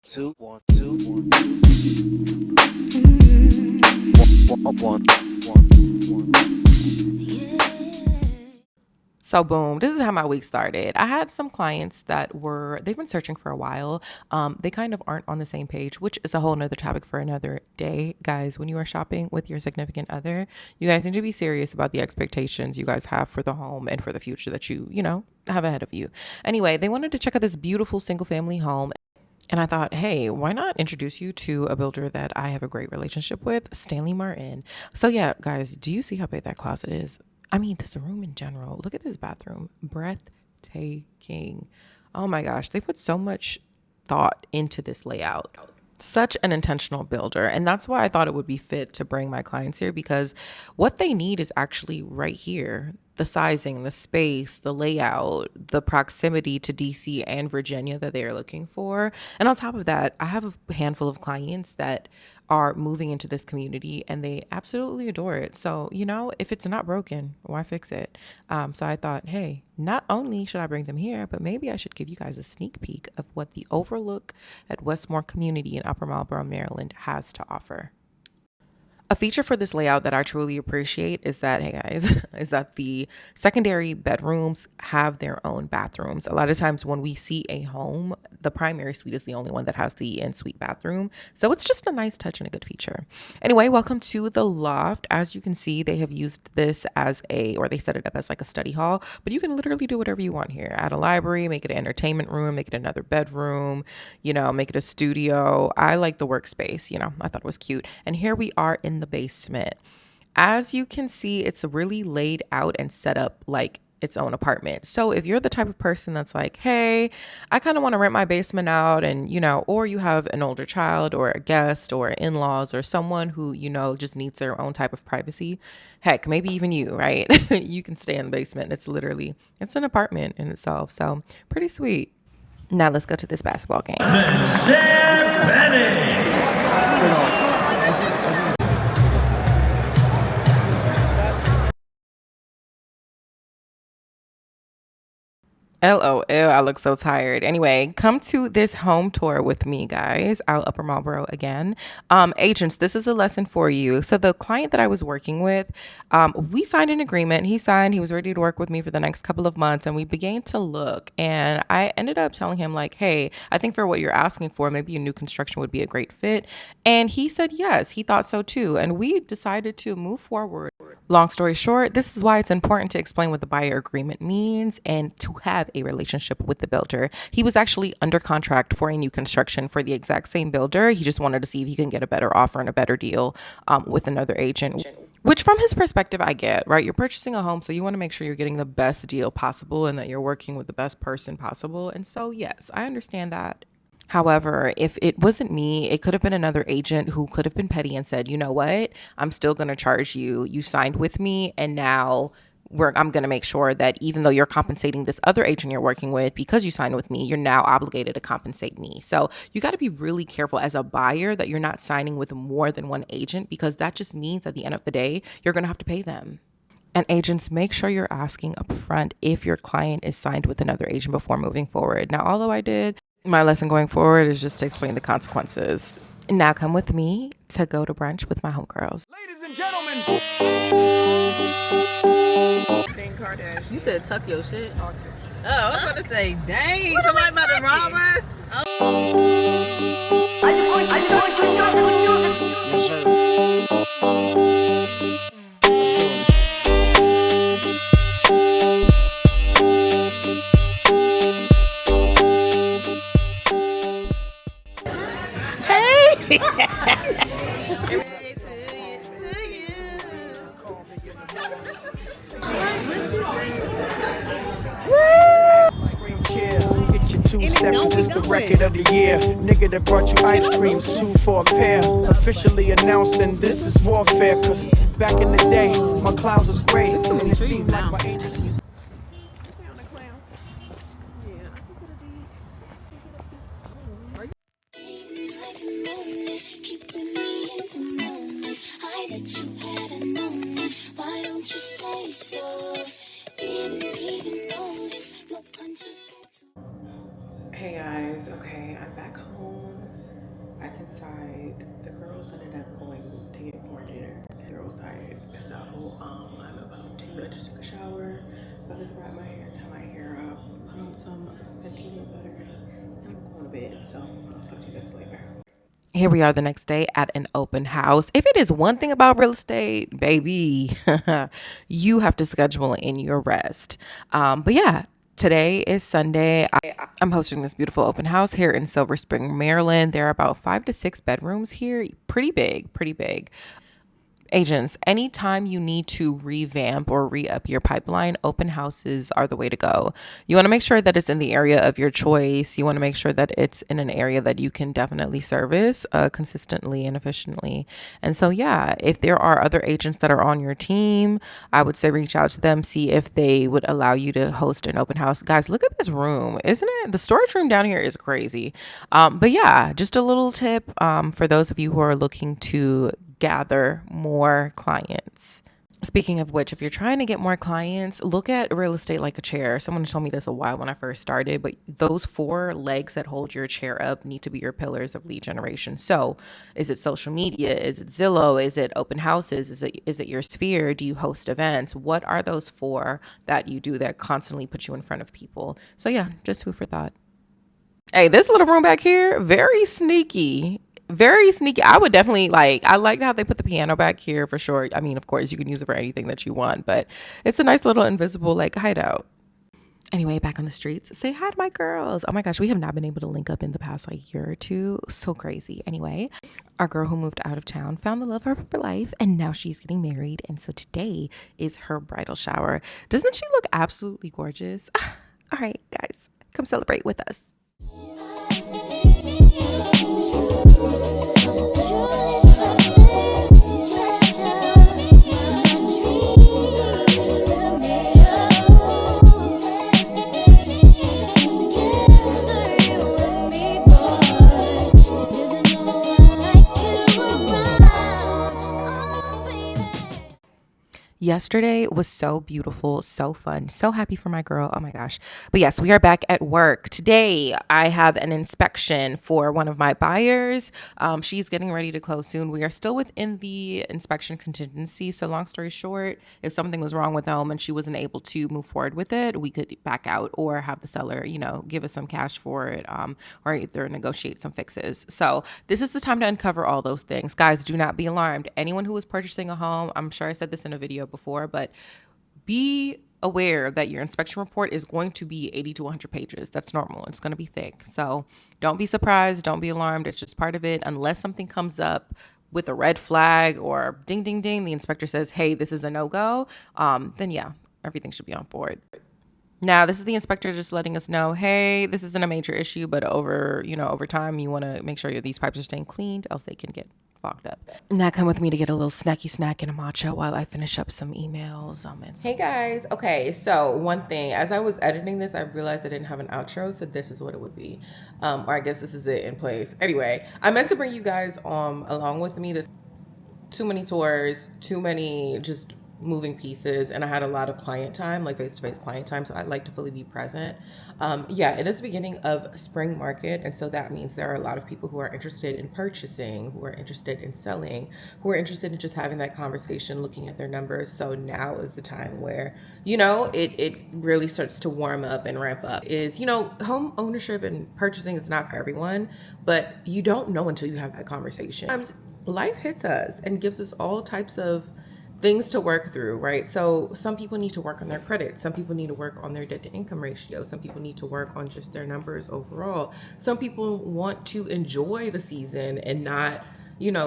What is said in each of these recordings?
two, one, two, one, one, one, one. So boom, this is how my week started. I had some clients that they've been searching for a while. They kind of aren't on the same page, which is a whole nother topic for another day. Guys, when you are shopping with your significant other, you guys need to be serious about the expectations you guys have for the home and for the future that you have ahead of you. Anyway, they wanted to check out this beautiful single family home. And I thought, hey, why not introduce you to a builder that I have a great relationship with, Stanley Martin. So yeah, guys, do you see how big that closet is? I mean, this room in general. Look at this bathroom. Breathtaking. Oh my gosh, they put so much thought into this layout. Such an intentional builder. And that's why I thought it would be fit to bring my clients here, because what they need is actually right here. The sizing, the space, the layout, the proximity to DC and Virginia that they are looking for. And on top of that, I have a handful of clients that are moving into this community and they absolutely adore it. So, if it's not broken, why fix it? So I thought, hey, not only should I bring them here, but maybe I should give you guys a sneak peek of what the Overlook at Westmore Community in Upper Marlboro, Maryland has to offer. A feature for this layout that I truly appreciate is that, hey guys, is that the secondary bedrooms have their own bathrooms. A lot of times when we see a home, the primary suite is the only one that has the in-suite bathroom. So it's just a nice touch and a good feature. Anyway, welcome to the loft. As you can see, they have used this or they set it up as like a study hall, but you can literally do whatever you want here. Add a library, make it an entertainment room, make it another bedroom, make it a studio. I like the workspace, I thought it was cute. And here we are in the basement. As you can see, it's really laid out and set up like its own apartment. So if you're the type of person that's like, hey, I kind of want to rent my basement out, and or you have an older child or a guest or in-laws or someone who just needs their own type of privacy, heck, maybe even you, right? You can stay in the basement. It's an apartment in itself. So pretty sweet. Now let's go to this basketball game. LOL, I look so tired. Anyway, come to this home tour with me, guys, out Upper Marlboro again. Agents, this is a lesson for you. So the client that I was working with, we signed an agreement. He was ready to work with me for the next couple of months, and we began to look. And I ended up telling him like, hey, I think for what you're asking for, maybe a new construction would be a great fit. And he said yes, he thought so too. And we decided to move forward. Long story short, this is why it's important to explain what the buyer agreement means and to have a relationship with the builder. He was actually under contract for a new construction for the exact same builder. He just wanted to see if he can get a better offer and a better deal with another agent. Which from his perspective, I get, right? You're purchasing a home, so you want to make sure you're getting the best deal possible and that you're working with the best person possible. And so, yes, I understand that. However, if it wasn't me, it could have been another agent who could have been petty and said, you know what, I'm still going to charge you. You signed with me, and now I'm going to make sure that even though you're compensating this other agent you're working with because you signed with me, you're now obligated to compensate me. So you got to be really careful as a buyer that you're not signing with more than one agent, because that just means at the end of the day, you're going to have to pay them. And agents, make sure you're asking upfront if your client is signed with another agent before moving forward. Now, although I did, my lesson going forward is just to explain the consequences. Now come with me to go to brunch with my homegirls. Ladies and gentlemen. You said tuck your shit. Oh, I was about to say, dang, somebody about to rob us. Yes, sir. Cheers, get your two steppers, it's the record of the year. Nigga that brought you ice creams, 2 for a pair. Officially announcing this is warfare, cause back in the day, my clouds was gray, and it seemed like my angels. Hey guys, okay, I'm back home. back inside. The girls ended up going to get more dinner. The girls tired. So I'm about to just take a shower, about to wrap my hair, tie my hair up, put on some Fenty butter, and I'm going to bed. So I'll talk to you guys later. Here we are the next day at an open house. If it is one thing about real estate, baby, you have to schedule in your rest. But yeah, today is Sunday. I'm hosting this beautiful open house here in Silver Spring, Maryland. There are about 5 to 6 bedrooms here. Pretty big, pretty big. Agents, anytime you need to revamp or re-up your pipeline, open houses are the way to go. You want to make sure that it's in the area of your choice. You want to make sure that it's in an area that you can definitely service consistently and efficiently. And so, yeah, if there are other agents that are on your team, I would say reach out to them, see if they would allow you to host an open house. Guys, look at this room. Isn't it? The storage room down here is crazy. But yeah, just a little tip for those of you who are looking to gather more clients. Speaking of which, if you're trying to get more clients, look at real estate like a chair. Someone told me this a while when I first started, but those 4 legs that hold your chair up need to be your pillars of lead generation. So is it social media? Is it Zillow? Is it open houses? Is it your sphere? Do you host events? What are those 4 that you do that constantly put you in front of people? So yeah, just food for thought. Hey, this little room back here, very sneaky. Very sneaky. I would definitely I liked how they put the piano back here for sure. I mean, of course, you can use it for anything that you want, but it's a nice little invisible hideout. Anyway, back on the streets. Say hi to my girls. Oh my gosh, we have not been able to link up in the past year or two. So crazy. Anyway, our girl who moved out of town found the love of her life, and now she's getting married. And so today is her bridal shower. Doesn't she look absolutely gorgeous? All right, guys, come celebrate with us. Yesterday was so beautiful, so fun, so happy for my girl. Oh my gosh. But yes, we are back at work. Today, I have an inspection for one of my buyers. She's getting ready to close soon. We are still within the inspection contingency. So long story short, if something was wrong with the home and she wasn't able to move forward with it, we could back out or have the seller, give us some cash for it, or either negotiate some fixes. So this is the time to uncover all those things. Guys, do not be alarmed. Anyone who is purchasing a home, I'm sure I said this in a video before, but be aware that your inspection report is going to be 80 to 100 pages. That's normal. It's going to be thick. So don't be surprised. Don't be alarmed. It's just part of it. Unless something comes up with a red flag or ding, ding, ding, the inspector says, hey, this is a no-go, then yeah, everything should be on board. Now, this is the inspector just letting us know, hey, this isn't a major issue, but over time, you want to make sure these pipes are staying cleaned, else they can get fogged up. Now come with me to get a little snacky snack and a matcha while I finish up some emails. Hey guys, okay, so one thing, as I was editing this, I realized I didn't have an outro, so this is what it would be. Or I guess this is it in place. Anyway, I meant to bring you guys along with me. There's too many tours, too many just moving pieces, and I had a lot of client time, face-to-face client time, so I'd like to fully be present. Yeah, it is the beginning of spring market, and so that means there are a lot of people who are interested in purchasing, who are interested in selling, who are interested in just having that conversation, looking at their numbers. So now is the time where it really starts to warm up and ramp up. Home ownership and purchasing is not for everyone, but you don't know until you have that conversation. Sometimes life hits us and gives us all types of things to work through, right? So some people need to work on their credit. Some people need to work on their debt to income ratio. Some people need to work on just their numbers overall. Some people want to enjoy the season and not,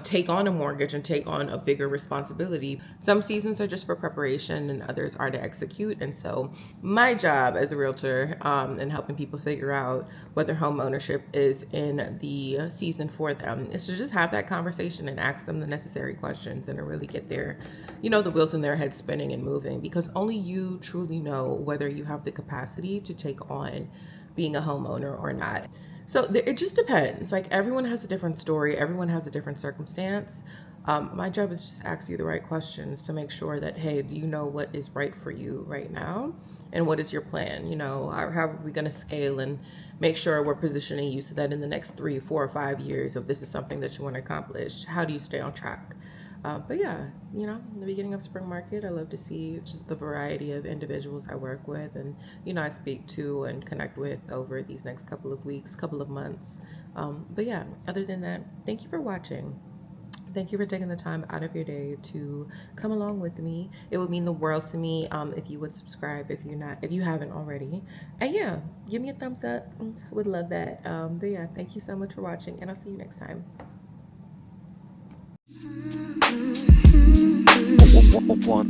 take on a mortgage and take on a bigger responsibility. Some seasons are just for preparation and others are to execute. And so my job as a realtor and helping people figure out whether home ownership is in the season for them is to just have that conversation and ask them the necessary questions and to really get their, the wheels in their head spinning and moving, because only you truly know whether you have the capacity to take on being a homeowner or not. So it just depends. Everyone has a different story. Everyone has a different circumstance. My job is just to ask you the right questions to make sure that, hey, do you know what is right for you right now? And what is your plan? You know, how are we going to scale and make sure we're positioning you so that in the next 3, 4, or 5 years, if this is something that you want to accomplish, how do you stay on track? But yeah, you know, in the beginning of spring market, I love to see just the variety of individuals I work with and, you know, I speak to and connect with over these next couple of weeks, couple of months. But yeah, other than that, thank you for watching. Thank you for taking the time out of your day to come along with me. It would mean the world to me if you would subscribe if you haven't already. And yeah, give me a thumbs up. Would love that. But yeah, thank you so much for watching, and I'll see you next time. One.